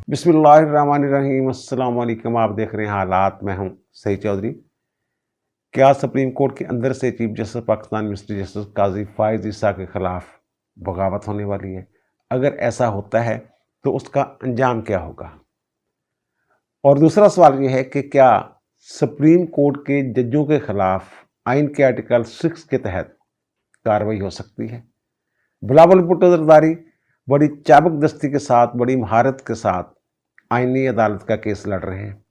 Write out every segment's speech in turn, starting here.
बिस्मिल्लाहिर्रहमानिर्रहीम। अस्सलाम वालेकुम। आप देख रहे हैं हालात। मैं हूं सईद चौधरी। क्या सुप्रीम कोर्ट के अंदर से chief justice Pakistan mister justice Qazi Faez Isa के खिलाफ बगावत होने वाली है? अगर ऐसा होता है तो उसका अंजाम क्या होगा? और दूसरा सवाल ये है कि क्या सुप्रीम कोर्ट के जजों के खिलाफ आइन के आर्टिकल 6 के तहत कार्रवाई हो सकती है? बिलावल भुट्टो जरदारी बड़ी चाबुक दस्ती के साथ, बड़ी महारत के साथ आईनी अदालत का केस लड़ रहे हैं।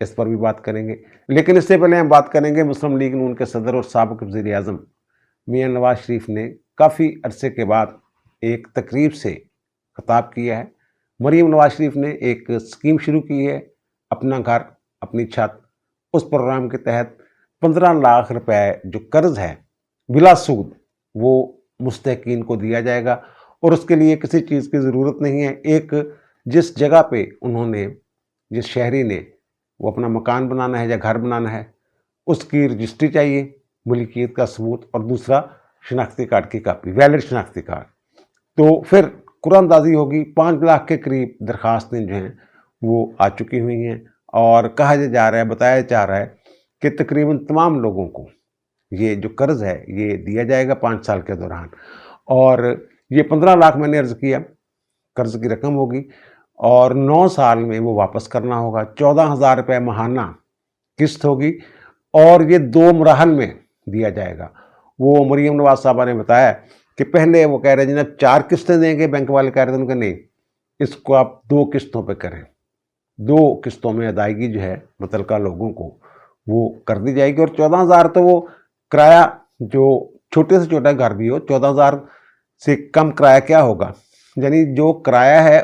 इस पर भी बात करेंगे, लेकिन इससे पहले हम बात करेंगे मुस्लिम लीग नून के सदर और साबिक वज़ीर आज़म मियां नवाज शरीफ ने काफ़ी अरसे के बाद एक तकरीब से खिताब किया है। मरीम नवाज शरीफ ने एक स्कीम शुरू की है, अपना घर अपनी छत। उस प्रोग्राम के तहत 15 लाख रुपए जो कर्ज है बिला सूद वो मुस्तहकीन को दिया जाएगा और उसके लिए किसी चीज़ की ज़रूरत नहीं है। एक जिस जगह पे उन्होंने, जिस शहरी ने वो अपना मकान बनाना है या घर बनाना है, उसकी रजिस्ट्री चाहिए, मलिकियत का सबूत, और दूसरा शनाख्ती कार्ड की कापी, वैलिड शनाख्ती कार्ड। तो फिर कुरानदाजी होगी। 5 लाख के करीब दरख्वास्तें जो हैं वो आ चुकी हुई हैं और कहा जा रहा है, बताया जा रहा है कि तकरीबन तमाम लोगों को ये जो कर्ज है ये दिया जाएगा 5 साल के दौरान। और ये 15 लाख मैंने अर्ज किया कर्ज की रकम होगी और 9 साल में वो वापस करना होगा। 14,000 रुपये माहाना किस्त होगी और ये 2 मराहल में दिया जाएगा। वो मरीम नवाज साहबा ने बताया कि पहले वो कह रहे हैं जनाब 4 किस्तें देंगे, बैंक वाले कह रहे थे उनके नहीं, इसको आप 2 किस्तों पे करें। 2 किस्तों में अदायगी जो है मुतलका लोगों को वो कर दी जाएगी। और 14,000 तो वो किराया, जो छोटे से छोटा घर भी हो, 14,000 से कम किराया क्या होगा, यानी जो किराया है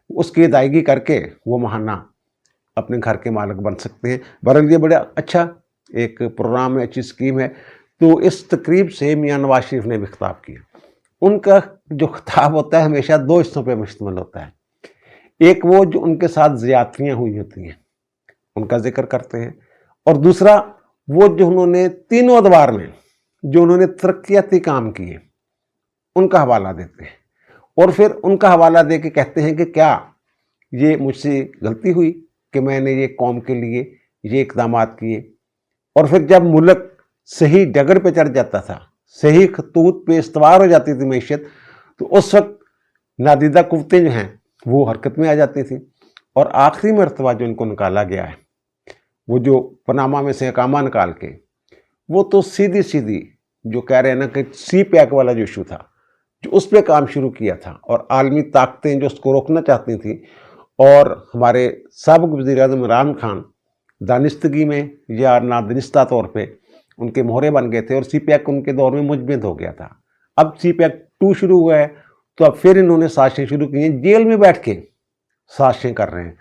उसकी अदायगी करके वो महाना अपने घर के मालिक बन सकते हैं। बहरहाल ये बड़ा अच्छा एक प्रोग्राम है, अच्छी स्कीम है। तो इस तकरीब से मियां नवाज शरीफ ने भी खिताब किया। उनका जो खिताब होता है हमेशा 2 हिस्सों पर मुश्तमिल होता है। एक वो जो उनके साथ ज़्यादतियाँ हुई होती हैं उनका जिक्र करते हैं, और दूसरा वो जो उन्होंने तीनों अदवार में जो उन्होंने तरक्याती काम किए उनका हवाला देते हैं। और फिर उनका हवाला दे के कहते हैं कि क्या ये मुझसे गलती हुई कि मैंने ये कौम के लिए ये इक़दाम किए। और फिर जब मुल्क सही डगर पे चढ़ जाता था, सही खतूत पे इस्तवार हो जाती थी मैशियत, तो उस वक्त नादीदा कुव्वतें जो हैं वो हरकत में आ जाती थी। और आखिरी मरतबा जो इनको निकाला गया है, वो जो पनामा में से अकामा निकाल के, वो तो सीधी सीधी जो कह रहे हैं ना कि सी पैक वाला जो इशू था, जो उस पर काम शुरू किया था और आलमी ताकतें जो उसको रोकना चाहती थी, और हमारे साबिक वज़ीर आज़म इमरान खान दानिस्तगी में या नादनिस्ता तौर पे उनके मोहरे बन गए थे और सी पैक उनके दौर में मुजमद हो गया था। अब सी पैक 2 शुरू हुआ है, तो अब फिर इन्होंने साजिशें शुरू की हैं, जेल में बैठ के साजिशें कर रहे हैं।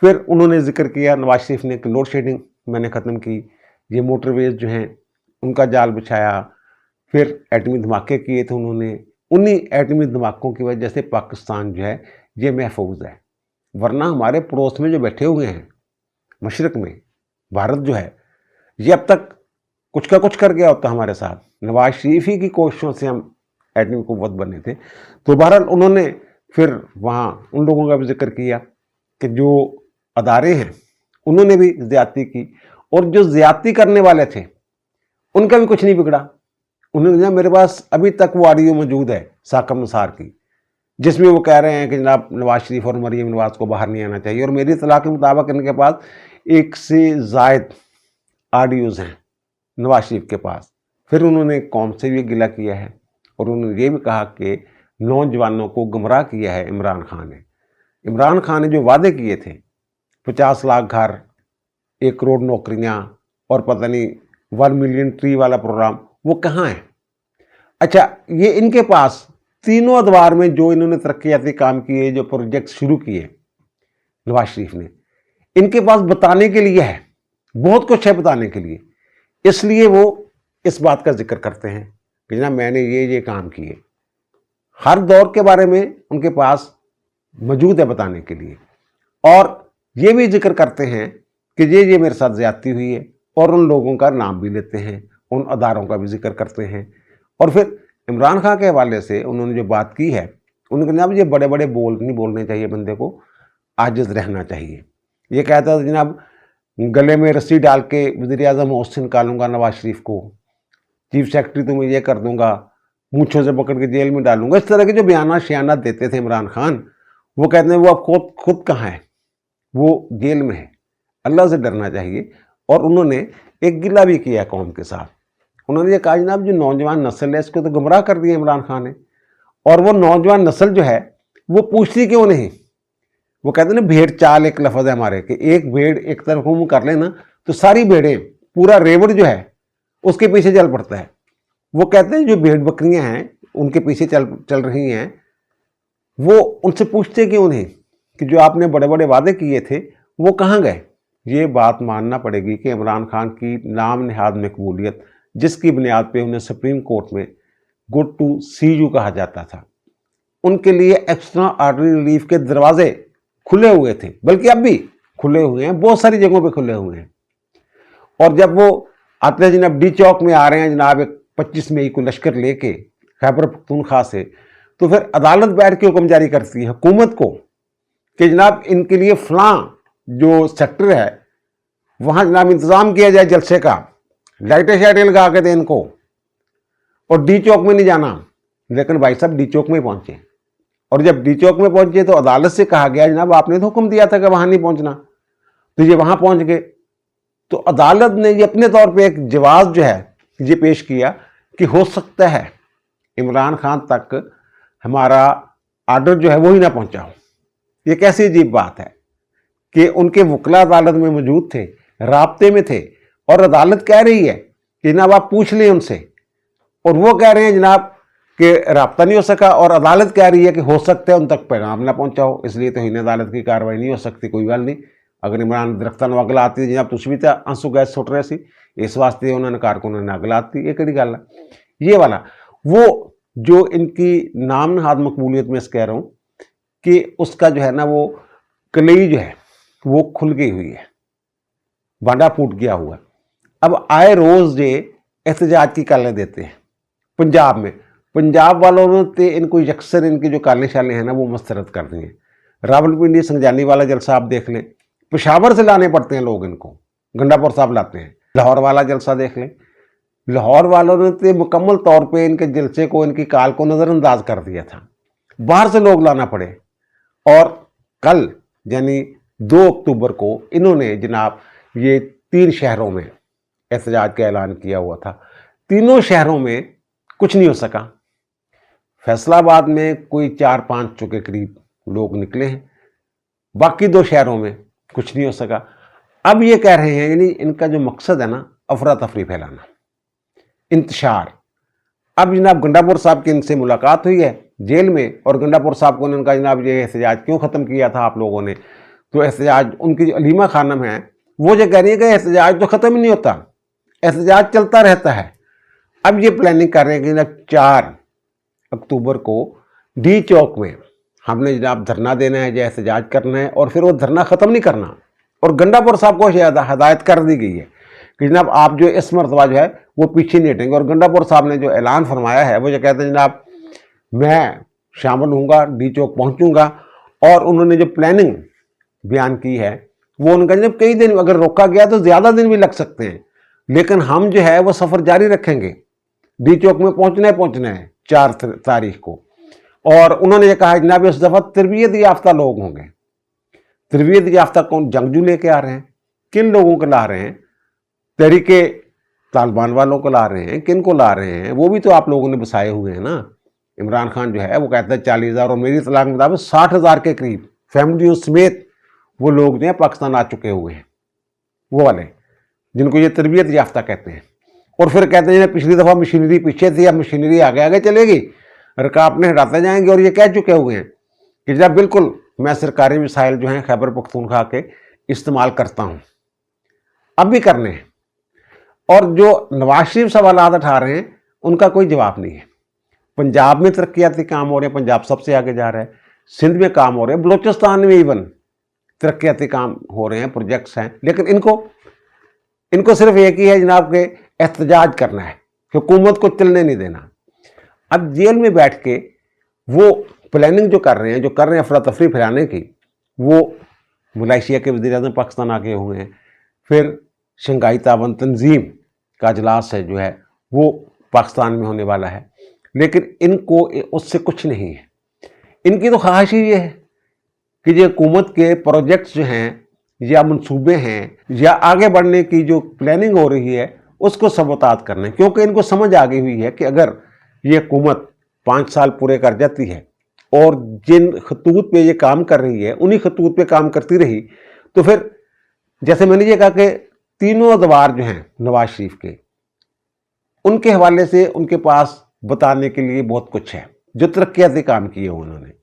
फिर उन्होंने जिक्र किया नवाज शरीफ ने कि लोड शेडिंग मैंने ख़त्म की, ये मोटरवेज जो हैं उनका जाल बिछाया। फिर एटमी धमाके किए थे उन्होंने, उन्हीं एटमी धमाकों की वजह से पाकिस्तान जो है ये महफूज है। वरना हमारे पड़ोस में जो बैठे हुए हैं मशरक़ में, भारत जो है ये अब तक कुछ का कुछ कर गया होता हमारे साथ। नवाज शरीफ ही की कोशिशों से हम एटमी कुव्वत बने थे। तो बहरहाल उन्होंने फिर वहाँ उन लोगों का भी जिक्र किया कि जो अदारे हैं उन्होंने भी ज़्यादती की, और जो ज़्यादती करने वाले थे उनका भी कुछ नहीं बिगड़ा। उन्होंने कहा मेरे पास अभी तक वो ऑडियो मौजूद है साकब नसार की, जिसमें वो कह रहे हैं कि जनाब नवाज शरीफ और मरीम नवाज को बाहर नहीं आना चाहिए। और मेरी इत्तला के मुताबिक इनके पास 1 से ज़ायद ऑडियोज़ हैं नवाज शरीफ के पास। फिर उन्होंने कौम से भी गिला किया है और उन्होंने ये भी कहा कि नौजवानों को गुमराह किया है इमरान खान ने। इमरान खान ने जो वादे किए थे 50 लाख घर, 1 करोड़ नौकरियाँ और पता नहीं 1 मिलियन ट्री वाला प्रोग्राम, वो कहाँ है? अच्छा, ये इनके पास तीनों अदवार में जो इन्होंने तरक्याती काम किए, जो प्रोजेक्ट शुरू किए नवाज शरीफ ने, इनके पास बताने के लिए है, बहुत कुछ है बताने के लिए। इसलिए वो इस बात का जिक्र करते हैं कि जनाब मैंने ये काम किए। हर दौर के बारे में उनके पास मौजूद है बताने के लिए। और ये भी जिक्र करते हैं कि ये मेरे साथ ज़्यादती हुई है, और उन लोगों का नाम भी लेते हैं, उन अदारों का भी जिक्र करते हैं। और फिर इमरान खान के हवाले से उन्होंने जो बात की है, उन्होंने कहा ये बड़े बड़े बोल नहीं बोलने चाहिए बंदे को, आजिज़ रहना चाहिए। ये कहता था जनाब गले में रस्सी डाल के वज़ीर आज़म हाउस से निकालूंगा नवाज शरीफ को, चीफ सेक्रेटरी तुम्हें ये कर दूंगा, मूंछों से पकड़ के जेल में डालूंगा। इस तरह के जो बयाना शयानात देते थे इमरान खान, वो कहते हैं वो अब खुद कहाँ है, वो जेल में है। अल्लाह से डरना चाहिए। और उन्होंने एक गिला भी किया कौम के साथ। उन्होंने ये कहा जनाब जो नौजवान नस्ल है इसको तो गुमराह कर दिया इमरान खान ने, और वो नौजवान नस्ल जो है वो पूछती क्यों नहीं। वो कहते हैं ना भेड़ चाल एक लफ्ज़ है हमारे कि एक भेड़ एक तरफ मुंह कर ले ना तो सारी भेड़ें, पूरा रेवड़ जो है उसके पीछे चल पड़ता है। वो कहते हैं जो भेड़ बकरियां हैं उनके पीछे चल रही हैं, वो उनसे पूछते क्यों नहीं कि जो आपने बड़े बड़े वादे किए थे वो कहाँ गए। ये बात मानना पड़ेगी कि इमरान खान की नाम नहाद मकबूलियत, जिसकी बुनियाद पे उन्हें सुप्रीम कोर्ट में गुड टू सी यू कहा जाता था, उनके लिए एक्स्ट्रा ऑर्डिनरी रिलीफ के दरवाजे खुले हुए थे, बल्कि अब भी खुले हुए हैं, बहुत सारी जगहों पे खुले हुए हैं। और जब वो आते हैं जनाब डी चौक में आ रहे हैं जनाब 25 मई को लश्कर लेके खैबर पख्तूनख्वा से, तो फिर अदालत बैठ के हुक्म जारी करती है हुकूमत को कि जनाब इनके लिए फलां जो सेक्टर है वहाँ जनाब इंतज़ाम किया जाए जलसे का, लाइटें शाइटें लगा के दें इनको, और डी चौक में नहीं जाना। लेकिन भाई साहब डी चौक में पहुँचे, और जब डी चौक में पहुँचे तो अदालत से कहा गया जनाब आपने तो हुक्म दिया था कि वहाँ नहीं पहुँचना, तो ये वहाँ पहुँच गए। तो अदालत ने ये अपने तौर पे एक जवाब जो है ये पेश किया कि हो सकता है इमरान खान तक हमारा आर्डर जो है वो ही ना पहुँचा हो। ये कैसी अजीब बात है कि उनके वकला अदालत में मौजूद थे, राब्ते में थे, और अदालत कह रही है कि जनाब आप पूछ लें उनसे, और वो कह रहे हैं जनाब कि राब्ता नहीं हो सका, और अदालत कह रही है कि हो सकता है उन तक पैगाम ना पहुंचा हो, इसलिए तो इन अदालत की कार्रवाई नहीं हो सकती। कोई गल नहीं, अगर इमरान दरख्तां नूं अग लाती जनाब तुसीं भी तो आंसू गैस सुट रहे सी, इस वास्ते उन्होंने कारकुनां ने अग लाती। ये किहड़ी गल है। ये वाला वो जो इनकी नाम नहाद मकबूलियत में कह रहा हूँ कि उसका जो है ना वो कलई जो है वो खुल गई हुई है, बांडा फूट गया हुआ। अब आए रोज़ ये एहतजाज की कालें देते हैं पंजाब में। पंजाब वालों ने तो इनको यकसर इनकी जो कालें शालें हैं ना वो मस्तरद कर दी हैं। रावलपिंडी संगजानी वाला जलसा आप देख लें, पेशावर से लाने पड़ते हैं लोग इनको, गंडापुर साहब लाते हैं। लाहौर वाला जलसा देख लें, लाहौर वालों ने तो मुकम्मल तौर पे इनके जलसे को, इनकी काल को नज़रअंदाज कर दिया था, बाहर से लोग लाना पड़े। और कल यानी 2 अक्टूबर को इन्होंने जनाब ये 3 शहरों में एहतजाज का ऐलान किया हुआ था। तीनों शहरों में कुछ नहीं हो सका। फैसलाबाद में कोई 4-5 के करीब लोग निकले हैं, बाकी 2 शहरों में कुछ नहीं हो सका। अब ये कह रहे हैं यानी इनका जो मकसद है ना अफरा तफरी फैलाना, इंतशार। अब जनाब गंडापुर साहब की इनसे मुलाकात हुई है जेल में, और गंडापुर साहब को उनका जनाब ये एहतजाज क्यों ख़त्म किया था आप लोगों ने, तो एहतजाज उनकी जो अलीमा खानम है वो जो कह रही है कि एहतजाज तो ख़त्म ही नहीं होता, एहतजाज चलता रहता है। अब ये प्लानिंग कर रहे हैं कि जनाब 4 अक्टूबर को डी चौक में हमने जनाब धरना देना है या एहतजाज करना है, और फिर वो धरना ख़त्म नहीं करना। और गंडापुर साहब को हदायत कर दी गई है कि जनाब आप जो इस मरतबा जो है वो पीछे नहीं हटेंगे। और गंडापुर साहब ने जो ऐलान फरमाया है वो जो कहते हैं जनाब मैं शामिल हूँगा, डी चौक पहुँचूँगा। और उन्होंने जो प्लानिंग बयान की है वो उनका जनाब कई दिन, अगर रोका गया तो ज़्यादा दिन भी लग सकते हैं, लेकिन हम जो है वो सफ़र जारी रखेंगे। डी चौक में पहुँचना है 4 तारीख को। और उन्होंने ये कहा जनाब इस दफ़ा तरबियत याफ्ता लोग होंगे। तरबियत याफ्ता कौन, जंगजू लेके आ रहे हैं, किन लोगों को ला रहे हैं, तहरीके तालिबान वालों को ला रहे हैं, किन को ला रहे हैं, वो भी तो आप लोगों ने बसाए हुए हैं ना। इमरान खान जो है वो कहता है 40,000, और मेरी इत्तला के मुताबिक 60,000 के करीब फैमिलियों समेत वो लोग जो है पाकिस्तान आ चुके हुए हैं, वो वाले जिनको ये तरबियत याफ्ता कहते हैं। और फिर कहते हैं पिछली दफ़ा मशीनरी पीछे थी, अब मशीनरी आगे आगे चलेगी, रकावटें हटाते जाएंगे। और ये कह चुके हुए हैं कि जब बिल्कुल मैं सरकारी मिसाइल जो हैं खैबर पख्तूनख्वा के इस्तेमाल करता हूँ, अब भी करने हैं। और जो नवाज शरीफ सवालात उठा रहे हैं उनका कोई जवाब नहीं है। पंजाब में तरक्याती काम हो रहे हैं, पंजाब सबसे आगे जा रहा है, सिंध में काम हो रहे हैं, बलूचिस्तान में इवन तरक्याती काम हो रहे हैं, प्रोजेक्ट्स हैं, लेकिन इनको सिर्फ एक ही है जनाब के एहतजाज करना है, हुकूमत को चलने नहीं देना। अब जेल में बैठ के वो प्लानिंग जो कर रहे हैं अफरा तफरी फैलाने की, वो मलेशिया के वज़ीर-ए-आज़म पाकिस्तान आके हुए हैं, फिर शंघाई ताउन तंजीम का इजलास है जो है वो पाकिस्तान में होने वाला है, लेकिन इनको उससे कुछ नहीं है। इनकी तो ख्वाहिश ही ये है कि ये हुकूमत के प्रोजेक्ट्स जो हैं या मंसूबे हैं या आगे बढ़ने की जो प्लानिंग हो रही है उसको सबूतात करना है, क्योंकि इनको समझ आ गई हुई है कि अगर ये हुकूमत 5 साल पूरे कर जाती है और जिन खतूत पे ये काम कर रही है उन्हीं खतूत पे काम करती रही तो फिर जैसे मैंने ये कहा कि तीनों अदवार जो हैं नवाज शरीफ के, उनके हवाले से उनके पास बताने के लिए बहुत कुछ है, जो तरक्याती काम किए उन्होंने।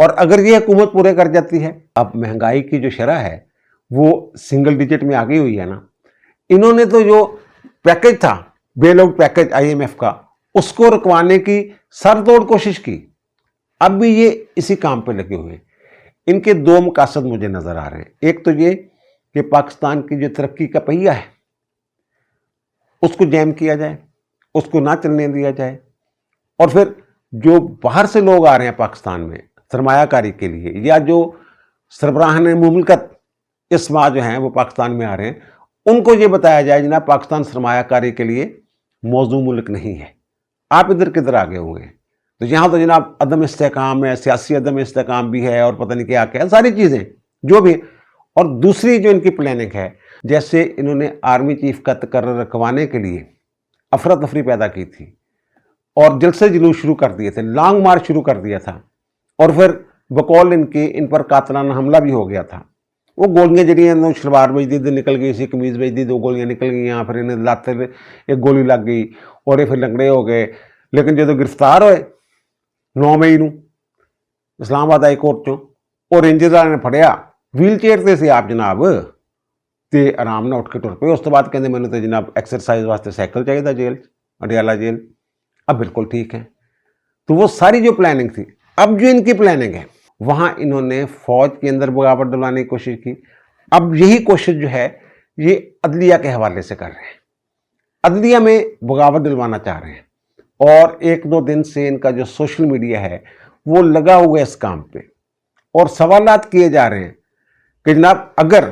और अगर ये हुकूमत पूरे कर जाती है, अब महंगाई की जो शरह है वो सिंगल डिजिट में आ गई हुई है ना, इन्होंने तो जो पैकेज था बेल आउट पैकेज IMF का, उसको रुकवाने की सरतोड़ कोशिश की। अब भी ये इसी काम पे लगे हुए हैं। इनके दो मकसद मुझे नजर आ रहे हैं। एक तो ये कि पाकिस्तान की जो तरक्की का पहिया है उसको जैम किया जाए, उसको ना चलने दिया जाए, और फिर जो बाहर से लोग आ रहे हैं पाकिस्तान में सरमायाकारी के लिए, या जो सरबराहान मुमलकत इस माह जो हैं वो पाकिस्तान में आ रहे हैं, उनको ये बताया जाए जनाब पाकिस्तान सरमायाकारी के लिए मौजू मुल्क नहीं है, आप इधर किधर आगे हुए हैं। तो यहाँ तो जनाब अदम इस्तेकाम है, सियासी अदम इस्तेकाम भी है, और पता नहीं क्या क्या सारी चीज़ें जो भी। और दूसरी जो इनकी प्लानिंग है, जैसे इन्होंने आर्मी चीफ का तकर्रर रखवाने के लिए अफरा तफरी पैदा की थी और जलसे जुलूस शुरू कर दिए थे, लॉन्ग मार्च शुरू कर दिया था, और फिर बकौल इनके इन पर कातलाना हमला भी हो गया था। वो गोलियां जड़ियाँ शलवार बजदी दे निकल गई सी, कमीज़ बजदी 2 गोलियां निकल गई, फिर इन्हें लाते एक गोली लग गई और ये फिर लंगड़े हो गए। लेकिन जो गिरफ्तार होए 9 मई ਨੂੰ इस्लामाबाद हाई कोर्ट चों, और रेंजर वाले ने फड़िया व्हील चेयर ते सी आप जनाब, तो आराम ਨਾਲ ਉੱਠ ਕੇ ਟੁਰ ਪਏ। ਉਸ ਤੋਂ ਬਾਅਦ ਕਹਿੰਦੇ ਮੈਨੂੰ तो जनाब एक्सरसाइज वास्ते साइकिल चाहिए जेल अडियाला जेल। अब बिल्कुल ठीक है। तो वो सारी जो प्लानिंग थी, अब जो इनकी प्लानिंग है वहाँ इन्होंने फौज के अंदर बगावत डलवाने की कोशिश की। अब यही कोशिश जो है ये अदलिया के हवाले से कर रहे हैं, अदलिया में बगावत डलवाना चाह रहे हैं। और 1-2 दिन से इनका जो सोशल मीडिया है वो लगा हुआ है इस काम पे, और सवालात किए जा रहे हैं कि जनाब अगर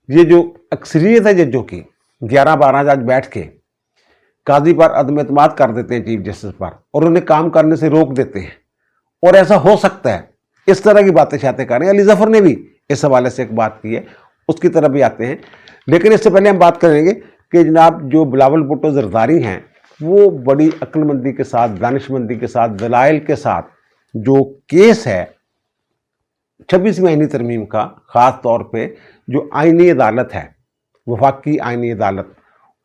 ये जो अक्सरियत है जजों की 11-12 जज बैठ के काजी पर अदम एतमाद कर देते हैं चीफ जस्टिस पर, और उन्हें काम करने से रोक देते हैं, और ऐसा हो सकता है, इस तरह की बातें शातें कर रहे हैं। अली जफर ने भी इस हवाले से एक बात की है, उसकी तरफ भी आते हैं। लेकिन इससे पहले हम बात करेंगे कि जनाब जो बिलावल भुट्टो जरदारी हैं वो बड़ी अक्लमंदी के साथ, दानिशमंदी के साथ, दलाइल के साथ जो केस है 26वीं आईनी तरमीम का, ख़ास तौर पे जो आईनी अदालत है, वफाकी आईनी अदालत,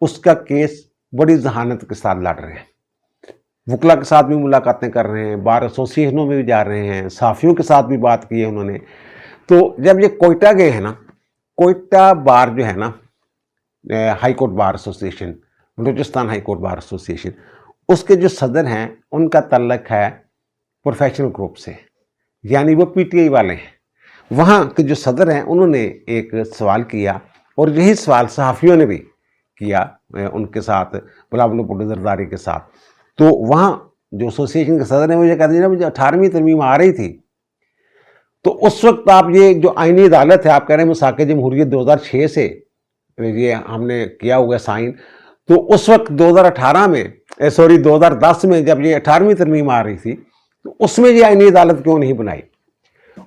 उसका केस बड़ी जहानत के साथ लड़ रहे हैं। वकला के साथ भी मुलाकातें कर रहे हैं, बार एसोसिएशनों में भी जा रहे हैं, साफ़ियों के साथ भी बात की है उन्होंने। तो जब ये कोयटा गए हैं ना, कोयटा बार जो है ना, high court bar association, Balochistan high court bar association, उसके जो सदर हैं उनका तल्लक है प्रोफेशनल ग्रुप से, यानी वो PTI वाले हैं। वहाँ के जो सदर हैं उन्होंने एक सवाल किया, और यही सवाल सहाफ़ियों ने भी किया उनके साथ, बिलावल भुट्टो जरदारी के साथ। तो वहाँ जो एसोसिएशन के सदर हैं वो ये कहते हैं ना, मुझे 18वीं तरमीम आ रही थी, तो उस वक्त आप ये जो आईनी अदालत है, आप कह रहे हैं मसाके जमहूरियत 2006 से ये हमने किया हुआ साइन, तो उस वक्त 2010 में जब ये 18वीं तरमीम आ रही थी, तो उसमें ये आईनी अदालत क्यों नहीं बनाई?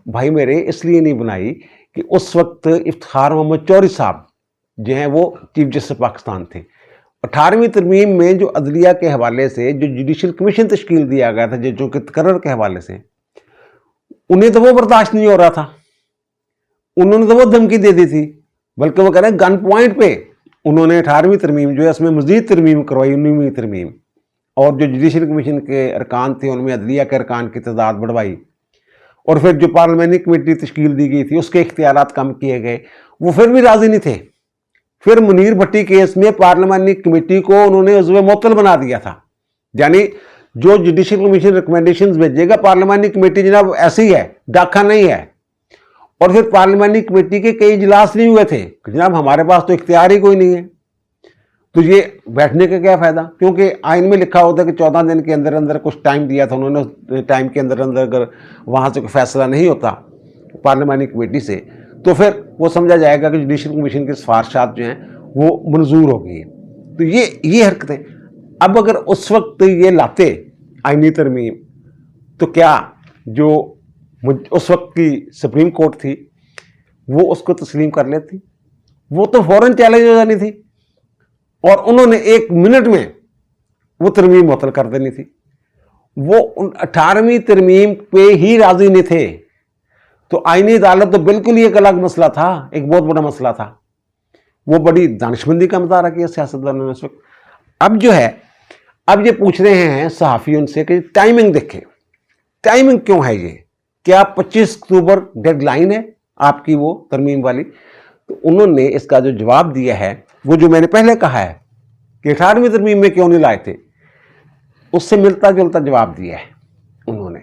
भाई मेरे इसलिए नहीं बनाई कि उस वक्त इफ्तिखार मोहम्मद चौधरी साहब जो हैं वो चीफ जस्टिस पाकिस्तान थे। 18वीं तरमीम में जो अदलिया के हवाले से जो जुडिशल कमीशन तश्कील दिया गया था जजों के तकर्रर के हवाले से, उन्हें तो वो बर्दाश्त नहीं हो रहा था, उन्होंने तो वो धमकी दे दी थी, बल्कि वो कह रहे हैं गन पॉइंट पे उन्होंने 18वीं तरमीम जो है उसमें मजीद तरमीम करवाई, 19वीं तरमीम, और जो जुडिशल कमीशन के अरकान थे उनमें अदलिया के अरकान की तादाद बढ़वाई, और फिर जो पार्लियामेंट्री कमेटी तश्कील दी गई थी उसके इख्तियारात कम किए गए, वो फिर भी राजी नहीं थे। फिर मुनीर भट्टी केस में पार्लियामेंट्री कमेटी को उन्होंने उज़्व मुअत्तल बना दिया था, यानी जो जुडिशल कमीशन रिकमेंडेशंस भेजेगा पार्लियामेंट्री कमेटी जनाब ऐसी है, डाका नहीं है। और फिर पार्लियामेंट्री कमेटी के कई इजलास नहीं हुए थे, जनाब हमारे पास तो इख्तियार ही कोई नहीं है, तो ये बैठने का क्या फ़ायदा? क्योंकि आइन में लिखा होता है कि 14 दिन के अंदर अंदर कुछ टाइम दिया था उन्होंने, टाइम के अंदर अंदर अगर वहाँ से कोई फैसला नहीं होता पार्लियामेंट्री कमेटी से, تو پھر وہ سمجھا جائے گا کہ جوڈیشل کمیشن کی سفارشات جو ہیں وہ منظور ہو گئی ہیں۔ تو یہ حرکتیں اب اگر اس وقت یہ لاتے آئینی ترمیم تو کیا جو اس وقت کی سپریم کورٹ تھی وہ اس کو تسلیم کر لیتی؟ وہ تو فوراً چیلنج ہو جانی تھی اور انہوں نے 1 منٹ میں وہ ترمیم معطل کر دینی تھی۔ وہ 18ویں ترمیم پہ ہی راضی نہیں تھے، تو آئینی عدالت تو بالکل ہی ایک الگ مسئلہ تھا، ایک بہت بڑا مسئلہ تھا۔ وہ بڑی دانشمندی کا مظاہرہ کیا سیاستدانوں نے اس وقت۔ اب جو ہے اب یہ پوچھ رہے ہیں صحافی ان سے کہ ٹائمنگ دیکھیں، ٹائمنگ کیوں ہے یہ؟ کیا 25 اکتوبر ڈیڈ لائن ہے آپ کی وہ ترمیم والی؟ تو انہوں نے اس کا جو جواب دیا ہے وہ جو میں نے پہلے کہا ہے کہ 18ویں ترمیم میں کیوں نہیں لائے تھے، اس سے ملتا جلتا جواب دیا ہے انہوں نے۔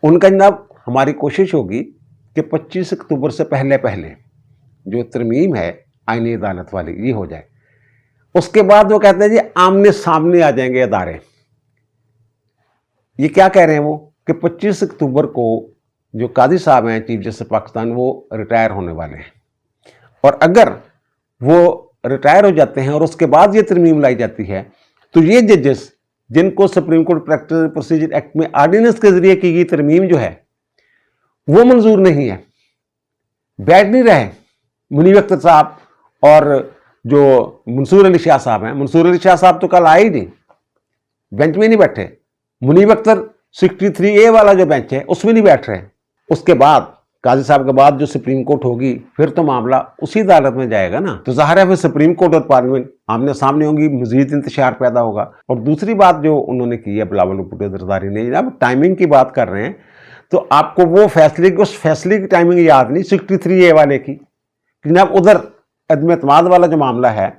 ان کا جناب ہماری کوشش ہوگی کہ 25 اکتوبر سے پہلے جو ترمیم ہے آئینی عدالت والی یہ ہو جائے۔ اس کے بعد وہ کہتے ہیں جی آمنے سامنے آ جائیں گے ادارے۔ یہ کیا کہہ رہے ہیں وہ کہ 25 اکتوبر کو جو قاضی صاحب ہیں چیف جسٹس پاکستان وہ ریٹائر ہونے والے ہیں، اور اگر وہ ریٹائر ہو جاتے ہیں اور اس کے بعد یہ ترمیم لائی جاتی ہے تو یہ ججز جن کو supreme court practice procedure act میں آرڈیننس کے ذریعے کی گئی ترمیم جو ہے وہ منظور نہیں ہے، بیٹھ نہیں رہے منیب اختر صاحب اور جو منصور علی شاہ صاحب ہیں۔ منصور علی شاہ صاحب تو کل آئے ہی نہیں، بینچ میں نہیں بیٹھے۔ منیب اختر 63A والا جو بینچ ہے اس میں نہیں بیٹھ رہے۔ اس کے بعد قاضی صاحب کے بعد جو سپریم کورٹ ہوگی پھر تو معاملہ اسی عدالت میں جائے گا نا، تو ظاہر ہے پھر سپریم کورٹ اور پارلیمنٹ آمنے سامنے ہوں گی، مزید انتشار پیدا ہوگا۔ اور دوسری بات جو انہوں نے کی ہے بلاول بھٹو زرداری نے، جناب ٹائمنگ کی بات کر رہے ہیں تو آپ کو وہ اس فیصلے کی ٹائمنگ یاد نہیں 63A والے کی؟ جناب ادھر عدم اعتماد والا جو معاملہ ہے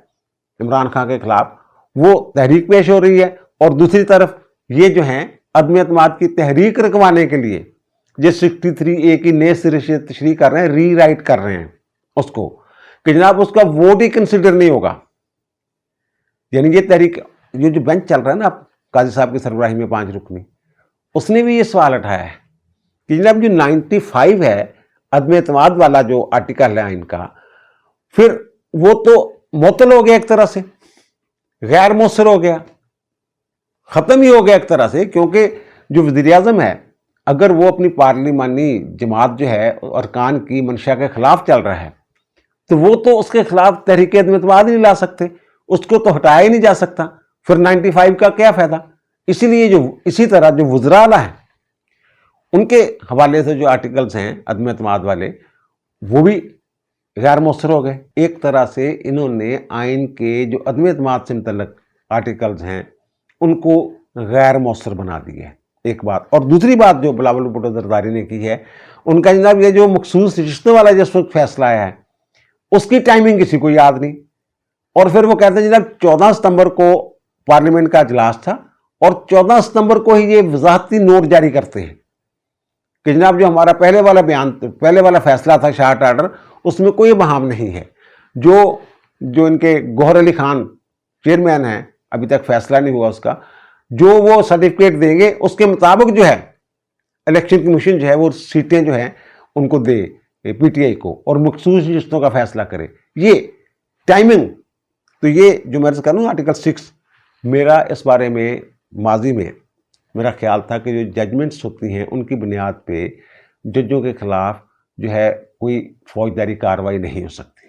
عمران خان کے خلاف وہ تحریک پیش ہو رہی ہے، اور دوسری طرف یہ جو ہیں عدم اعتماد کی تحریک رکوانے کے لیے یہ 63A کی نئے سرے سے تشریح کر رہے ہیں، ری رائٹ کر رہے ہیں اس کو کہ جناب اس کا ووٹ ہی کنسیڈر نہیں ہوگا۔ یعنی یہ تحریک یہ جو بینچ چل رہا ہے نا قاضی صاحب کی سربراہی میں 5 رکنی، اس نے بھی یہ سوال اٹھایا ہے کہ جناب جو 95 ہے عدم اعتماد والا جو آرٹیکل ہے آئین کا، پھر وہ تو معطل ہو گیا ایک طرح سے، غیر مؤثر ہو گیا، ختم ہی ہو گیا ایک طرح سے، کیونکہ جو وزیر اعظم ہے اگر وہ اپنی پارلیمانی جماعت جو ہے ارکان کی منشا کے خلاف چل رہا ہے تو وہ تو اس کے خلاف تحریک عدم اعتماد نہیں لا سکتے، اس کو تو ہٹایا ہی نہیں جا سکتا، پھر 95 کا کیا فائدہ؟ اسی لیے اسی طرح جو وزراء اعلیٰ ہیں ان کے حوالے سے جو آرٹیکلز ہیں عدم اعتماد والے وہ بھی غیر مؤثر ہو گئے۔ ایک طرح سے انہوں نے آئین کے جو عدم اعتماد سے متعلق آرٹیکلز ہیں ان کو غیر مؤثر بنا دیا ہے، ایک بات۔ اور دوسری بات جو بلاول بھٹو زرداری نے کی ہے ان کا جناب یہ جو مخصوص نشستوں والا جس وقت فیصلہ آیا ہے اس کی ٹائمنگ کسی کو یاد نہیں، اور پھر وہ کہتے ہیں جناب 14 ستمبر کو پارلیمنٹ کا اجلاس تھا اور 14 ستمبر کو ہی یہ وضاحتی نوٹ جاری کرتے ہیں کہ جناب جو ہمارا پہلے والا فیصلہ تھا شارٹ آرڈر اس میں کوئی ابہام نہیں ہے، جو ان کے گوہر علی خان چیئرمین ہیں ابھی تک فیصلہ نہیں ہوا اس کا، جو وہ سرٹیفکیٹ دیں گے اس کے مطابق جو ہے الیکشن کمیشن جو ہے وہ سیٹیں جو ہیں ان کو دے پی ٹی آئی کو اور مخصوص نشستوں کا فیصلہ کرے۔ یہ ٹائمنگ تو یہ جو میں کہہ رہا ہوں آرٹیکل 6 میرا اس بارے میں ماضی میں میرا خیال تھا کہ جو ججمنٹس ہوتی ہیں ان کی بنیاد پہ ججوں کے خلاف جو ہے کوئی فوجداری کارروائی نہیں ہو سکتی،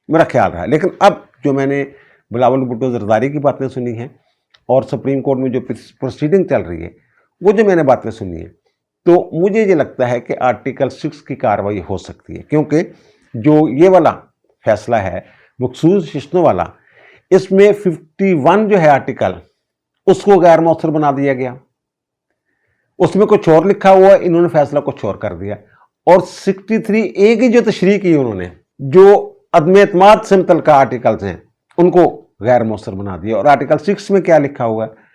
میرا خیال رہا۔ لیکن اب جو میں نے بلاول بھٹو زرداری کی باتیں سنی ہیں اور سپریم کورٹ میں جو پروسیڈنگ چل رہی ہے وہ جو میں نے باتیں سنی ہیں تو مجھے یہ لگتا ہے کہ آرٹیکل 6 کی کارروائی ہو سکتی ہے، کیونکہ جو یہ والا فیصلہ ہے مخصوص نشستوں والا اس میں 51 جو ہے آرٹیکل اس کو غیر مؤثر بنا دیا گیا، اس میں کچھ اور لکھا ہوا ہے، انہوں نے فیصلہ کچھ اور کر دیا، اور 63A کی جو تشریح کی انہوں نے جو عدم اعتماد سے متعلقہ آرٹیکلز ہیں ان کو غیر مؤثر بنا دیا۔ اور آرٹیکل 6 میں کیا لکھا ہوا ہے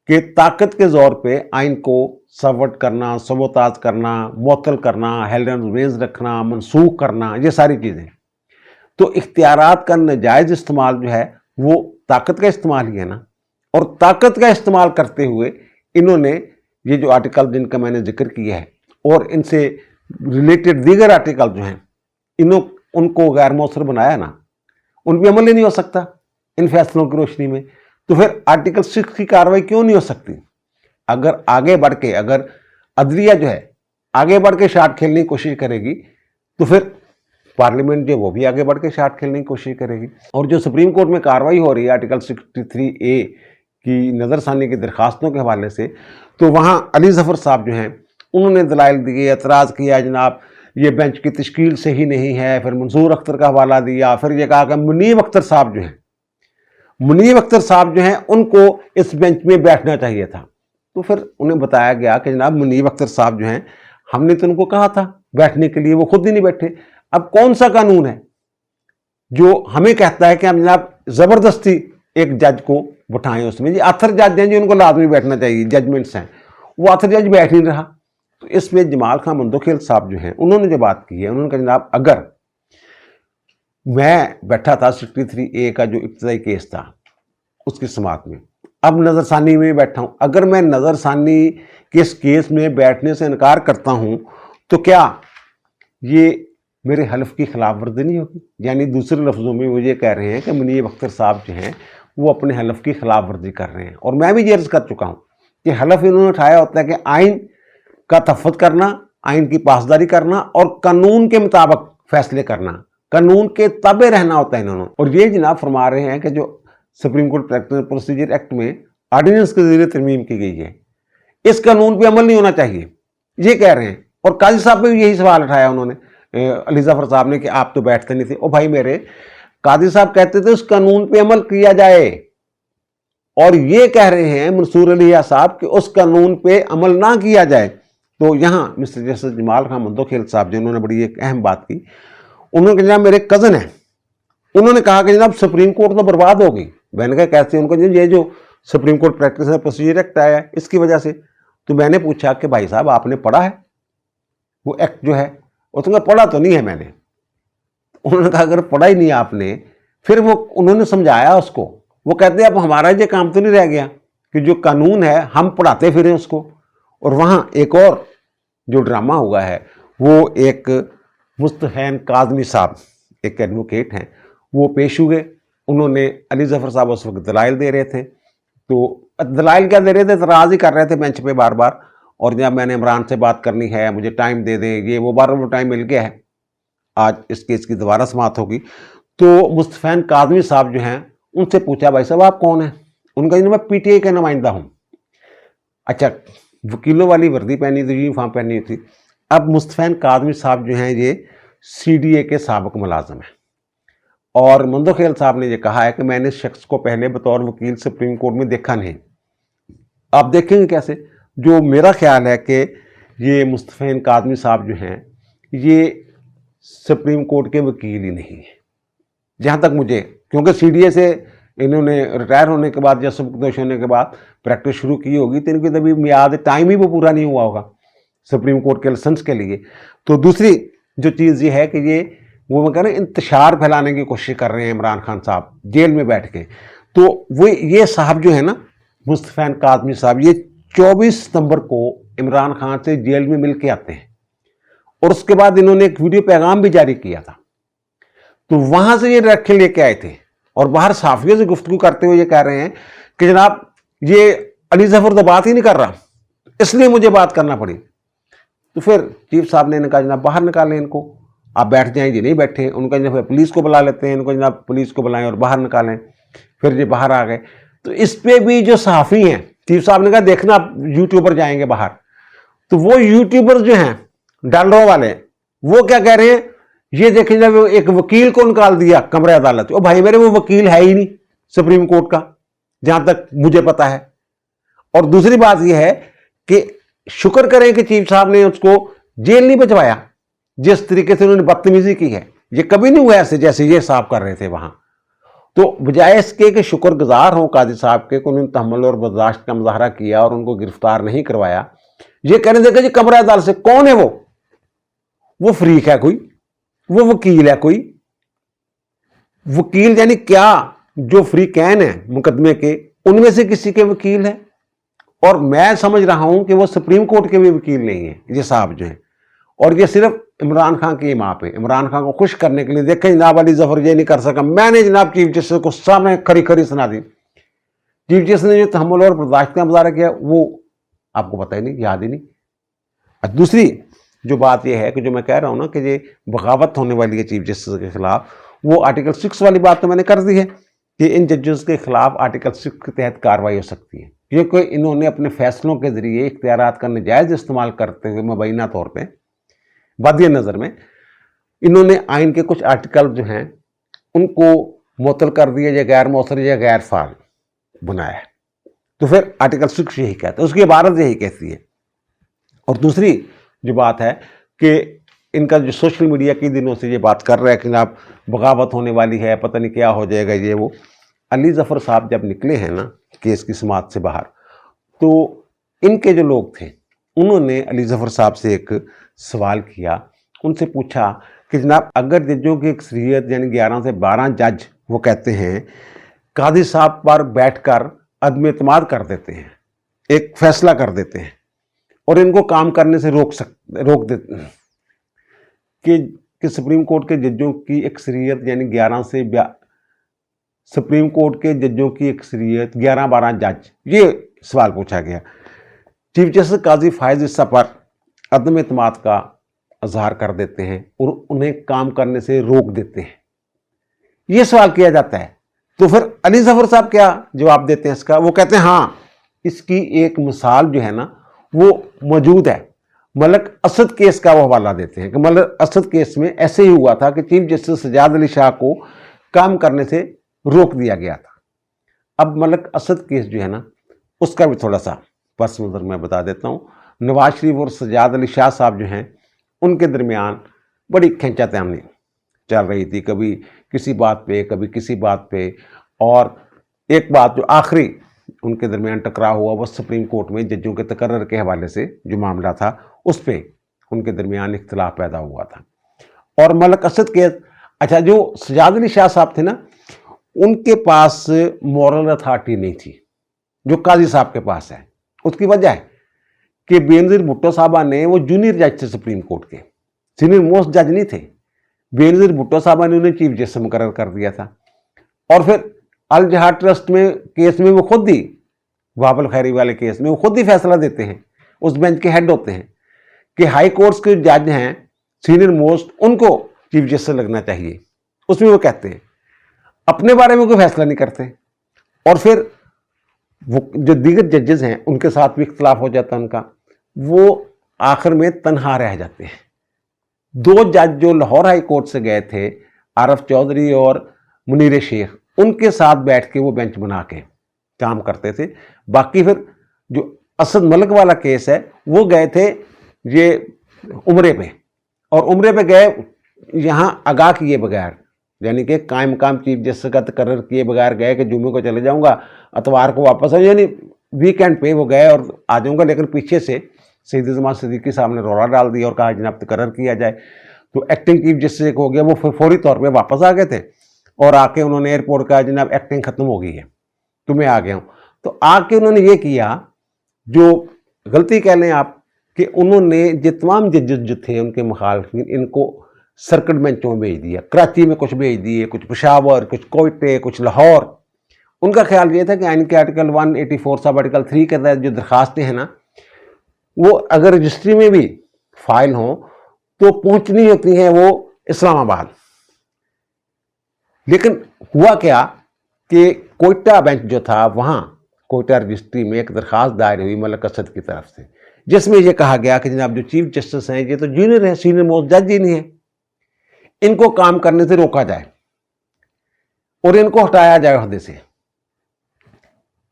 کہ طاقت کے زور پہ آئین کو سبورٹ کرنا، سبوتاژ کرنا، معطل کرنا، ہیلڈ اینڈ ریز رکھنا، منسوخ کرنا، یہ ساری چیزیں۔ تو اختیارات کا ناجائز استعمال جو ہے وہ طاقت کا استعمال ہی ہے نا، اور طاقت کا استعمال کرتے ہوئے انہوں نے یہ جو آرٹیکل جن کا میں نے ذکر کیا ہے اور ان سے ریلیٹڈ دیگر آرٹیکل جو ہیں उनको गैर मौसर बनाया ना, उन पर अमल ही नहीं हो सकता इन फैसलों की रोशनी में। तो फिर आर्टिकल 6 की कार्रवाई क्यों नहीं हो सकती? अगर आगे बढ़ के, अगर अदलिया जो है आगे बढ़ के शाट खेलने की कोशिश करेगी, तो फिर पार्लियामेंट जो वो भी आगे बढ़ के शाट खेलने की कोशिश करेगी। और जो सुप्रीम कोर्ट में कार्रवाई हो रही है आर्टिकल 63A की नज़रसानी की दरखास्तों के हवाले से, तो वहाँ अली ज़फ़र साहब जो हैं उन्होंने दलाइल दिए, एतराज़ किया जनाब ये बेंच की तश्कील सही नहीं है, फिर मंसूर अख्तर का हवाला दिया, फिर ये कहा कि मुनीब अख्तर साहब जो हैं, मुनीब अख्तर साहब जो हैं उनको इस बेंच में बैठना चाहिए था। तो फिर उन्हें बताया गया कि जनाब मुनीब अख्तर साहब जो हैं, हमने तो उनको कहा था बैठने के लिए, वो खुद ही नहीं बैठे। अब कौन सा कानून है जो हमें कहता है कि हम जनाब ज़बरदस्ती एक जज को बिठाएं उसमें? जी आथर जज हैं जी, उनको लाजमी बैठना चाहिए, जजमेंट्स हैं, वो आथर जज बैठ नहीं रहा। तो इसमें जमाल खान मंदोखेल साहब जो हैं उन्होंने जो बात की है, उन्होंने कहा जनाब अगर मैं बैठा था 63A का जो इब्तदाई केस था उसकी समात में, अब नज़रसानी में बैठा हूँ, अगर मैं नज़रसानी के इस केस में बैठने से इनकार करता हूँ तो क्या ये मेरे हल्फ की खिलाफ वर्जी नहीं होगी? यानी दूसरे लफ्ज़ों में वो ये कह रहे हैं कि मुनीब अख्तर साहब जो हैं वो अपने हल्फ की खिलाफ वर्जी कर रहे हैं। और मैं भी ये अर्ज़ कर चुका हूँ कि हल्फ इन्होंने उठाया होता है कि आइन का तहफ़्फ़ुज़ करना, आइन की पासदारी करना और कानून के मुताबिक फैसले करना, कानून के ताबे रहना होता है इन्होंने। और ये जनाब फरमा रहे हैं कि जो supreme court practice procedure act में आर्डिनेंस के जरिए तरमीम की गई है, इस कानून पे अमल नहीं होना चाहिए, ये कह रहे हैं। और काजी साहब पे भी यही सवाल उठाया उन्होंने, अली ज़फ़र साहब ने, कि आप तो बैठते नहीं थे। ओ भाई मेरे, काजी साहब कहते थे उस कानून पे अमल किया जाए, और ये कह रहे हैं मंसूर अली साहब कि उस कानून पे अमल ना किया जाए। तो यहाँ मिस्टर जस्टिस जमाल खान मंदोखेल साहब जिन्होंने बड़ी एक अहम बात की, उन्होंने कहा जनाब मेरे कज़न हैं, उन्होंने कहा कि जनाब सुप्रीम कोर्ट तो बर्बाद हो गई। मैंने कहा कैसे? उनको ये जो supreme court practice procedure act आया है इसकी वजह से। तो मैंने पूछा कि भाई साहब आपने पढ़ा है वो एक्ट जो है? उसने पढ़ा तो नहीं है मैंने। उन्होंने कहा अगर पढ़ा ही नहीं आपने, फिर वो उन्होंने समझाया उसको, वो कहते हैं अब हमारा ये काम तो नहीं रह गया कि जो कानून है हम पढ़ाते फिरें उसको। और वहाँ एक और जो ड्रामा हुआ है, वो एक मुस्तफैन काज़मी साहब एक एडवोकेट हैं, वो पेश हुए, उन्होंने अली ज़फ़र साहब उस वक्त दलाइल दे रहे थे। तो दलाइल क्या दे रहे थे, एतराज़ ही कर रहे थे बेंच पे बार बार, और जब मैंने इमरान से बात करनी है, मुझे टाइम दे दें, ये वो बार वो टाइम मिल गया है, आज इस केस की दोबारा समाअत होगी। तो मुस्तफैन काज़मी साहब जो हैं उनसे पूछा भाई साहब आप कौन हैं? उनका मैं PTI का नुमाइंदा हूँ। अच्छा, वकीलों वाली वर्दी पहनी थी, यूनिफॉर्म पहनी थी। अब मुस्तफैन काज़मी साहब जो हैं ये CDA के साबिक मुलाजम हैं, और मंदोखेल साहब ने ये कहा है कि मैंने इस शख्स को पहले बतौर वकील सुप्रीम कोर्ट में देखा नहीं। आप देखेंगे कैसे? जो मेरा ख्याल है कि ये मुस्तफैन काज़मी साहब जो हैं ये सुप्रीम कोर्ट के वकील ही नहीं है, जहाँ तक मुझे, क्योंकि CDA से इन्होंने रिटायर होने के बाद या सबकदोश होने के बाद प्रैक्टिस शुरू की होगी, तो इनकी तभी मियाद टाइम ही वो पूरा नहीं हुआ होगा सुप्रीम कोर्ट के लाइसेंस के लिए। तो दूसरी जो चीज़ ये है कि ये वो मैं कह रहे हैं इंतशार फैलाने की कोशिश कर रहे हैं इमरान खान साहब जेल में बैठ के। तो वो ये साहब जो है ना मुस्तफैन काज़मी साहब, ये 24 सितंबर को इमरान खान से जेल में मिल के आते हैं, और उसके बाद इन्होंने एक वीडियो पैगाम भी जारी किया था। तो वहां से ये रखे लेके आए थे, और बाहर साफियों से गुफ्तगू करते हुए ये कह रहे हैं कि जनाब ये अली ज़फ़र तो बात ही नहीं कर रहा, इसलिए मुझे बात करना पड़ी। तो फिर चीफ साहब ने कहा जनाब बाहर निकालें इनको, आप बैठ जाएं। जी नहीं बैठे, उनका जनाब पुलिस को बुला लेते हैं, इनको जनाब पुलिस को बुलाएं और बाहर निकालें। फिर ये बाहर आ गए। तो इस पे भी जो सहाफ़ी हैं, चीफ साहब ने कहा देखना आप यूट्यूबर जाएंगे बाहर, तो वो यूट्यूबर जो हैं डॉलरों वाले, वो क्या कह रहे हैं, ये देखें जब एक वकील को निकाल दिया कमरे अदालत। ओ भाई मेरे, वो वकील है ही नहीं सुप्रीम कोर्ट का, जहां तक मुझे पता है। और दूसरी बात यह है कि शुक्र करें कि चीफ साहब ने उसको जेल नहीं भिजवाया, जिस तरीके से उन्होंने बदतमीजी की है ये कभी नहीं हुआ ऐसे जैसे ये साहब कर रहे थे वहां। तो बजाय इसके कि शुक्रगुजार हों काजी साहब के, उन्होंने तहम्मुल और बर्दाश्त का मुजाहरा किया और उनको गिरफ्तार नहीं करवाया, ये कहने देखा जी कमरा अदालत से कौन है वो फरीक है कोई, वो वकील है कोई वकील, यानी क्या जो फ्रीकैन है मुकदमे के उनमें से किसी के वकील है। और मैं समझ रहा हूं कि वो सुप्रीम कोर्ट के भी वकील नहीं है ये साहब जो है, اور یہ صرف عمران خان کی ماں پہ، عمران خان کو خوش کرنے کے لیے، دیکھیں جناب علی ظفر یہ نہیں کر سکا، میں نے جناب چیف جسٹس کو سامنے کھری کھری سنا دی۔ چیف جسٹس نے جو تحمل اور برداشت کا مظاہرہ کیا وہ آپ کو پتہ ہی نہیں، یاد ہی نہیں۔ دوسری جو بات یہ ہے کہ جو میں کہہ رہا ہوں نا کہ یہ بغاوت ہونے والی ہے چیف جسٹس کے خلاف، وہ آرٹیکل 6 والی بات تو میں نے کر دی ہے کہ ان ججز کے خلاف آرٹیکل 6 کے تحت کارروائی ہو سکتی ہے، کیونکہ انہوں نے اپنے فیصلوں کے ذریعے اختیارات کا ناجائز استعمال کرتے ہوئے مبینہ طور پہ وادی نظر میں انہوں نے آئین کے کچھ آرٹیکل جو ہیں ان کو معطل کر دیا یا غیر مؤثر یا غیر فعال بنایا ہے۔ تو پھر آرٹیکل 6 یہی کہتا ہے، اس کی عبارت یہی کہتی ہے۔ اور دوسری جو بات ہے کہ ان کا جو سوشل میڈیا کی دنوں سے یہ بات کر رہا ہے کہ جناب بغاوت ہونے والی ہے، پتہ نہیں کیا ہو جائے گا یہ وہ، علی ظفر صاحب جب نکلے ہیں نا کیس کی سماعت سے باہر، تو ان کے جو لوگ تھے انہوں نے علی ظفر صاحب سے ایک سوال کیا، ان سے پوچھا کہ جناب اگر ججوں کی اکثریت یعنی 11 سے 12 جج وہ کہتے ہیں قاضی صاحب پر بیٹھ کر عدم اعتماد کر دیتے ہیں، ایک فیصلہ کر دیتے ہیں اور ان کو کام کرنے سے روک دیتے ہیں کہ سپریم کورٹ کے ججوں کی اکثریت یعنی 11 سے سپریم کورٹ کے ججوں کی اکثریت 11-12 جج، یہ سوال پوچھا گیا، چیف جسٹس قاضی فائز عیسی پر عدم اعتماد کا اظہار کر دیتے ہیں اور انہیں کام کرنے سے روک دیتے ہیں، یہ سوال کیا جاتا ہے۔ تو پھر علی ظفر صاحب کیا جواب دیتے ہیں اس کا؟ وہ کہتے ہیں ہاں اس کی ایک مثال جو ہے نا وہ موجود ہے، ملک اسد کیس کا وہ حوالہ دیتے ہیں کہ ملک اسد کیس میں ایسے ہی ہوا تھا کہ چیف جسٹس سجاد علی شاہ کو کام کرنے سے روک دیا گیا تھا۔ اب ملک اسد کیس جو ہے نا اس کا بھی تھوڑا سا پس منظر میں بتا دیتا ہوں۔ نواز شریف اور سجاد علی شاہ صاحب جو ہیں ان کے درمیان بڑی کھینچا تانی چل رہی تھی، کبھی کسی بات پہ کبھی کسی بات پہ، اور ایک بات جو آخری ان کے درمیان ٹکراؤ ہوا وہ سپریم کورٹ میں ججوں کے تقرر کے حوالے سے جو معاملہ تھا اس پہ ان کے درمیان اختلاف پیدا ہوا تھا۔ اور ملک اسد کے اچھا جو سجاد علی شاہ صاحب تھے نا ان کے پاس مورل اتھارٹی نہیں تھی جو قاضی صاحب کے پاس ہے۔ اس کی وجہ ہے کہ بے نظیر بھٹو صاحبہ نے، وہ جونیئر جج تھے سپریم کورٹ کے، سینئر موسٹ جج نہیں تھے، بے نظیر بھٹو صاحبہ نے انہیں چیف جسٹس مقرر کر دیا تھا۔ اور پھر الجہاد ٹرسٹ میں کیس میں وہ خود ہی وہاب الخیری والے کیس میں وہ خود ہی فیصلہ دیتے ہیں، اس بینچ کے ہیڈ ہوتے ہیں کہ ہائی کورٹس کے جج ہیں سینئر موسٹ ان کو چیف جسٹس لگنا چاہیے، اس میں وہ کہتے ہیں، اپنے بارے میں کوئی فیصلہ نہیں کرتے۔ اور پھر وہ جو دیگر ججز ہیں ان کے ساتھ بھی اختلاف ہو جاتا ہے ان کا، وہ آخر میں تنہا رہ جاتے ہیں۔ 2 جج جو لاہور ہائی کورٹ سے گئے تھے، عارف چودھری اور منیر شیخ، ان کے ساتھ بیٹھ کے وہ بینچ بنا کے کام کرتے تھے۔ باقی پھر جو اسد ملک والا کیس ہے وہ گئے تھے یہ عمرے پہ، اور عمرے پہ گئے یہاں آگاہ کیے بغیر، یعنی کہ قائم مقام چیف جسٹس کا تقرر کیے بغیر گئے کہ جمعے کو چلے جاؤں گا اتوار کو واپس آؤں، یعنی ویکینڈ پہ وہ گئے اور آ جاؤں گا، لیکن پیچھے سے سید زمان صدیقی صاحب نے رولا ڈال دیا اور کہا جناب تقرر کیا جائے۔ تو ایکٹنگ چیف جسٹس ایک ہو گیا، وہ فوری طور پہ واپس آ گئے تھے اور آ کے انہوں نے ایئرپورٹ کہا جناب ایکٹنگ ختم ہو گئی ہے تو میں آ گیا ہوں۔ تو آ کے انہوں نے یہ کیا جو غلطی کہہ لیں آپ کہ انہوں نے یہ تمام ججز جو تھے ان کے مخالفین ان کو سرکٹ بینچوں میں بھیج دیا، کراچی میں کچھ بھیج دیے، کچھ پشاور، کچھ کوئٹے، کچھ لاہور۔ ان کا خیال یہ تھا کہ آئین کے آرٹیکل 184 سب آرٹیکل 3 کے تحت جو درخواستیں ہیں نا وہ اگر رجسٹری میں بھی فائل ہوں تو پہنچنی ہوتی ہیں وہ اسلام آباد۔ لیکن ہوا کیا کہ کوئٹہ بینچ جو تھا وہاں کوئٹہ رجسٹری میں ایک درخواست دائر ہوئی ملک اسد کی طرف سے، جس میں یہ کہا گیا کہ جناب جو چیف جسٹس ہیں یہ تو جونیئر ہیں، سینئر موسٹ جج ہی نہیں ہیں، ان کو کام کرنے سے روکا جائے اور ان کو ہٹایا جائے عہدے سے۔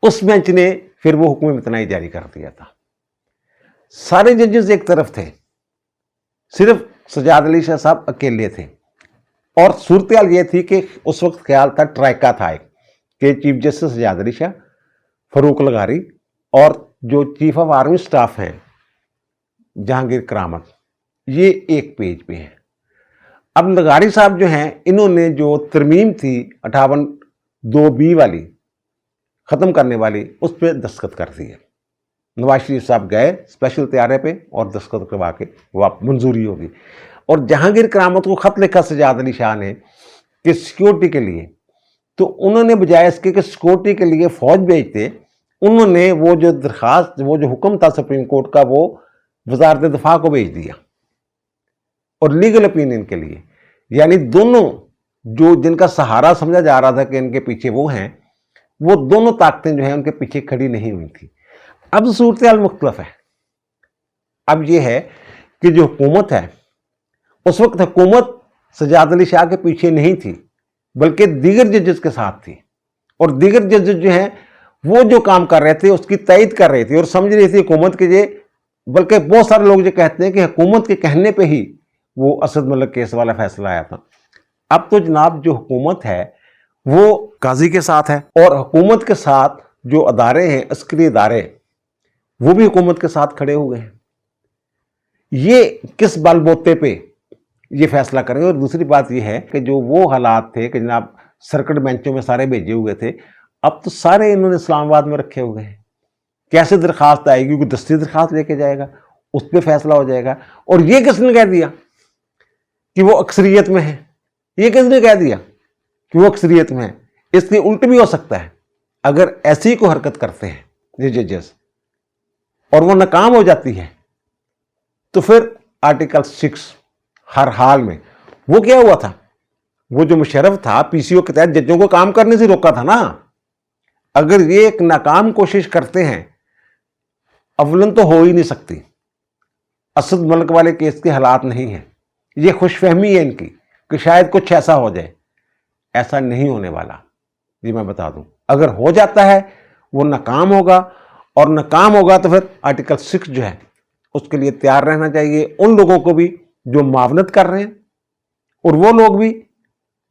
اس بینچ نے پھر وہ حکم امتناعی جاری کر دیا تھا۔ سارے ججز ایک طرف تھے، صرف سجاد علی شاہ صاحب اکیلے تھے، اور صورتحال یہ تھی کہ اس وقت خیال تھا ٹرائکا تھا ایک کہ چیف جسٹس سجاد علی شاہ، فاروق لغاری اور جو چیف آف آرمی سٹاف ہیں جہانگیر کرامت، یہ ایک پیج پہ ہیں۔ اب لغاری صاحب جو ہیں انہوں نے جو ترمیم تھی 58(2)B والی ختم کرنے والی اس پہ دستخط کر دیے، نواز شریف صاحب گئے اسپیشل طیارے پہ اور دستخط کروا کے وہ منظوری ہوگی. اور جہانگیر کرامت کو خط لکھا سجاد علی شاہ نے کہ سیکیورٹی کے لیے، تو انہوں نے بجائے اس کے کہ سیکیورٹی کے لیے فوج بھیجتے، انہوں نے وہ جو درخواست، وہ جو حکم تھا سپریم کورٹ کا، وہ وزارت دفاع کو بھیج دیا اور لیگل اپینین کے لیے. یعنی دونوں جو جن کا سہارا سمجھا جا رہا تھا کہ ان کے پیچھے وہ ہیں، وہ دونوں طاقتیں جو ہیں ان کے پیچھے کھڑی نہیں ہوئی تھی. اب صورتحال مختلف ہے. اب یہ ہے کہ جو حکومت ہے، اس وقت حکومت سجاد علی شاہ کے پیچھے نہیں تھی بلکہ دیگر ججز کے ساتھ تھی، اور دیگر ججز جو ہیں وہ جو کام کر رہے تھے اس کی تائید کر رہے تھے اور سمجھ رہی تھی حکومت کے یہ، بلکہ بہت سارے لوگ جو کہتے ہیں کہ حکومت کے کہنے پہ ہی وہ اسد ملک کیس والا فیصلہ آیا تھا. اب تو جناب جو حکومت ہے وہ قاضی کے ساتھ ہے، اور حکومت کے ساتھ جو ادارے ہیں، عسکری ادارے، وہ بھی حکومت کے ساتھ کھڑے ہوئے ہیں. یہ کس بل بوتے پہ یہ فیصلہ کریں گے؟ اور دوسری بات یہ ہے کہ جو وہ حالات تھے کہ جناب سرکٹ بینچوں میں سارے بھیجے ہوئے تھے، اب تو سارے انہوں نے اسلام آباد میں رکھے ہوئے ہیں. کیسے درخواست آئے گی؟ کوئی دستی درخواست لے کے جائے گا، اس پہ فیصلہ ہو جائے گا. اور یہ کس نے کہہ دیا کہ وہ اکثریت میں ہے؟ یہ کس نے کہہ دیا کہ وہ اکثریت میں ہے؟ اس کے الٹ بھی ہو سکتا ہے. اگر ایسی کوئی حرکت کرتے ہیں یہ ججز اور وہ ناکام ہو جاتی ہے، تو پھر آرٹیکل 6 ہر حال میں، وہ کیا ہوا تھا؟ وہ جو مشرف تھا پی سی او کے تحت ججوں کو کام کرنے سے روکا تھا نا. اگر یہ ایک ناکام کوشش کرتے ہیں، اولن تو ہو ہی نہیں سکتی. اسد ملک والے کیس کے حالات نہیں ہیں، یہ خوش فہمی ہے ان کی کہ شاید کچھ ایسا ہو جائے. ایسا نہیں ہونے والا، یہ میں بتا دوں. اگر ہو جاتا ہے وہ ناکام ہوگا، اور ناکام ہوگا تو پھر آرٹیکل 6 جو ہے اس کے لیے تیار رہنا چاہیے ان لوگوں کو بھی جو معاونت کر رہے ہیں، اور وہ لوگ بھی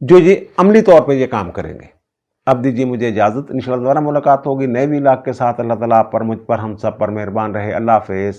جو یہ عملی طور پہ یہ کام کریں گے. اب دیجیے مجھے اجازت، انشاءاللہ دوبارہ ملاقات ہوگی نئے ویلاگ کے ساتھ. اللہ تعالیٰ آپ پر، مجھ پر، ہم سب پر مہربان رہے. اللہ حافظ.